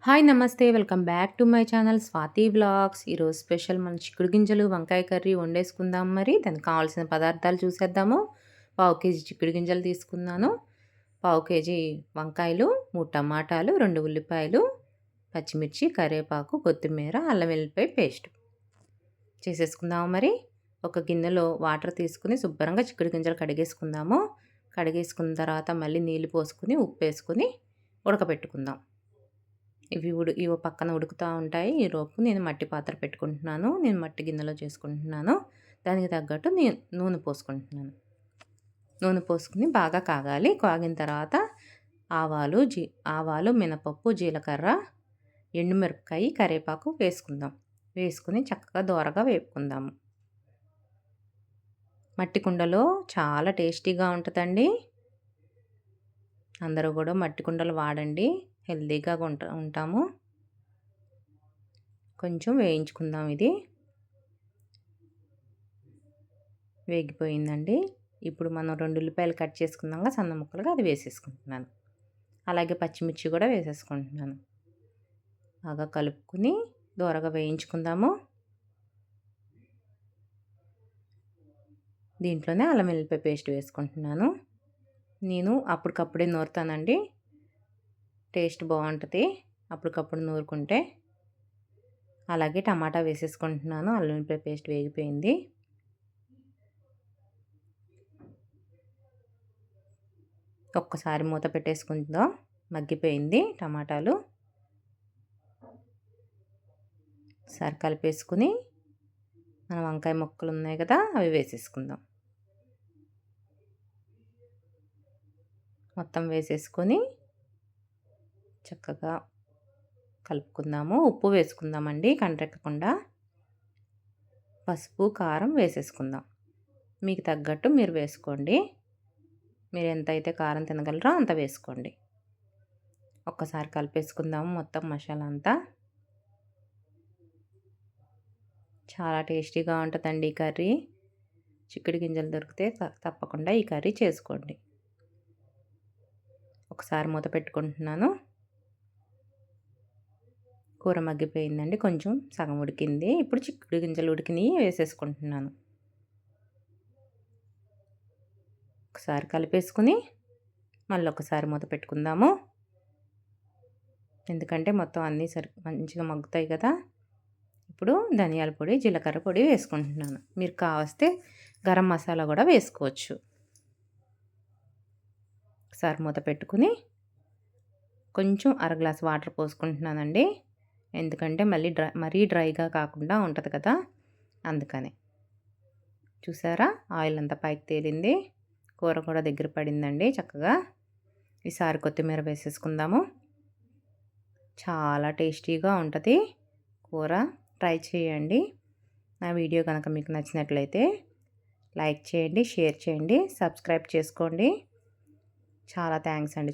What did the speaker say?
Hi నమస్తే welcome back to my channel Swathi vlogs. ఈరోజు special మన చిక్కుడు గింజలు వంకాయ కర్రీ వండేసుకుందాం. మరి దానికి కావాల్సిన పదార్థాలు చూసేద్దాము. పావు కేజీ చిక్కుడు గింజలు తీసుకున్నాను, పావు కేజీ వంకాయలు, 3 టమాటాలు, 2 ఉల్లిపాయలు, పచ్చిమిర్చి, కరివేపాకు, కొత్తిమీర, అల్లం వెల్లిపాయ పేస్ట్ చేసేసుకుందాము. మరి ఒక గిన్నెలో వాటర్ తీసుకుని శుభ్రంగా చిక్కుడు గింజలు కడిగేసుకుందాము. కడిగేసుకున్న తర్వాత మళ్ళీ నీళ్ళు పోసుకుని ఉప్పు వేసుకుని ఉడకబెట్టుకుందాం. ఇవి పక్కన ఉడుకుతూ ఉంటాయి. ఈలోపు నేను మట్టి పాత్ర పెట్టుకుంటున్నాను. నేను మట్టి గిన్నెలో చేసుకుంటున్నాను. దానికి తగ్గట్టు నేను నూనె పోసుకుంటున్నాను. నూనె పోసుకుని బాగా కాగాలి. కాగిన తర్వాత ఆవాలు, మినపప్పు, జీలకర్ర, ఎండుమిరపకాయ, కరివేపాకు వేసుకుందాం. వేసుకుని చక్కగా దోరగా వేపుకుందాము. మట్టి కుండలో చాలా టేస్టీగా ఉంటుందండి. అందరూ కూడా మట్టి కుండలు వాడండి, హెల్తీగా ఉంటాము. కొంచెం వేయించుకుందాం. ఇది వేగిపోయిందండి. ఇప్పుడు మనం 2 ఉల్లిపాయలు కట్ చేసుకుందాం సన్న ముక్కలుగా, అది వేసేసుకుంటున్నాను. అలాగే పచ్చిమిర్చి కూడా వేసేసుకుంటున్నాను. బాగా కలుపుకుని దోరగా వేయించుకుందాము. దీంట్లోనే అల్లం వెల్లిపాయ పేస్ట్ వేసుకుంటున్నాను. నేను అప్పటికప్పుడే నూరుతానండి, టేస్ట్ బాగుంటుంది అప్పటికప్పుడు నూరుకుంటే. అలాగే టమాటా వేసేసుకుంటున్నాను. అల్లం వెల్లిపాయ పేస్ట్ వేగిపోయింది. ఒక్కసారి మూత పెట్టేసుకుందాం. మగ్గిపోయింది టమాటాలు. ఒకసారి కలిపేసుకుని మన వంకాయ ముక్కలు ఉన్నాయి కదా, అవి వేసేసుకుందాం. మొత్తం వేసేసుకొని చక్కగా కలుపుకుందాము. ఉప్పు వేసుకుందామండి కండ్రెక్కకుండా. పసుపు, కారం వేసేసుకుందాం. మీకు తగ్గట్టు మీరు వేసుకోండి. మీరు ఎంతైతే కారం తినగలరో అంత వేసుకోండి. ఒక్కసారి కలిపేసుకుందాము మొత్తం మసాలా అంతా. చాలా టేస్టీగా ఉంటుందండి ఈ కర్రీ. చిక్కుడు గింజలు దొరికితే తప్పకుండా ఈ కర్రీ చేసుకోండి. ఒకసారి మూత పెట్టుకుంటున్నాను. కూర మగ్గిపోయిందండి, కొంచెం సగం ఉడికింది. ఇప్పుడు చిక్కుడు గింజలు ఉడికినవి వేసేసుకుంటున్నాను. ఒకసారి కలిపేసుకుని మళ్ళీ ఒకసారి మూత పెట్టుకుందాము. ఎందుకంటే మొత్తం అన్నీ మంచిగా మగ్గుతాయి కదా. ఇప్పుడు ధనియాల పొడి, జీలకర్ర పొడి వేసుకుంటున్నాను. మీరు కావస్తే గరం మసాలా కూడా వేసుకోవచ్చు. ఒకసారి మూత పెట్టుకుని కొంచెం గ్లాస్ వాటర్ పోసుకుంటున్నానండి. ఎందుకంటే మరీ డ్రైగా కాకుండా ఉంటుంది కదా, అందుకని. చూసారా, ఆయిల్ అంతా పైకి తేలింది. కూర కూడా దగ్గర పడిందండి చక్కగా. ఈసారి కొత్తిమీర వేసేసుకుందాము. చాలా టేస్టీగా ఉంటుంది కూర. ట్రై చేయండి. నా వీడియో కనుక మీకు నచ్చినట్లయితే లైక్ చేయండి, షేర్ చేయండి, సబ్స్క్రైబ్ చేసుకోండి. చాలా థ్యాంక్స్ అండి.